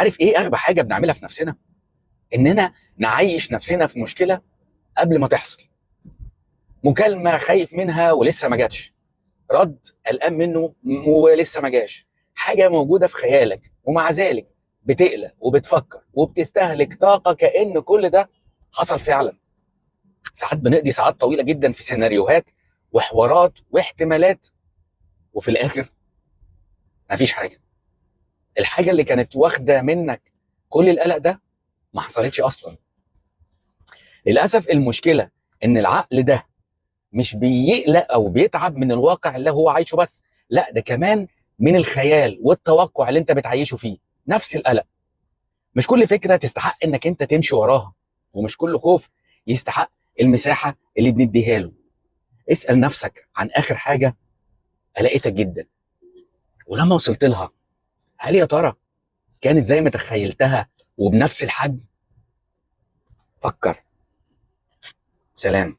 عارف ايه اغبى حاجه بنعملها في نفسنا؟ اننا نعيش نفسنا في مشكله قبل ما تحصل. مكالمه خايف منها ولسه ما جاتش، رد قلقان منه ولسه ما جاش، حاجه موجوده في خيالك ومع ذلك بتقلق وبتفكر وبتستهلك طاقه كأن كل ده حصل فعلا. ساعات بنقضي ساعات طويله جدا في سيناريوهات وحوارات واحتمالات، وفي الاخر مفيش حاجه. الحاجه اللي كانت واخده منك كل القلق ده ما حصلتش اصلا. للاسف المشكله ان العقل ده مش بيقلق او بيتعب من الواقع اللي هو عايشه بس، لا ده كمان من الخيال والتوقع اللي انت بتعيشه فيه نفس القلق. مش كل فكره تستحق انك انت تمشي وراها، ومش كل خوف يستحق المساحه اللي بنديها له. اسال نفسك عن اخر حاجه قلقتك جدا، ولما وصلت لها هل يا ترى كانت زي ما تخيلتها وبنفس الحجم؟ فكر. سلام.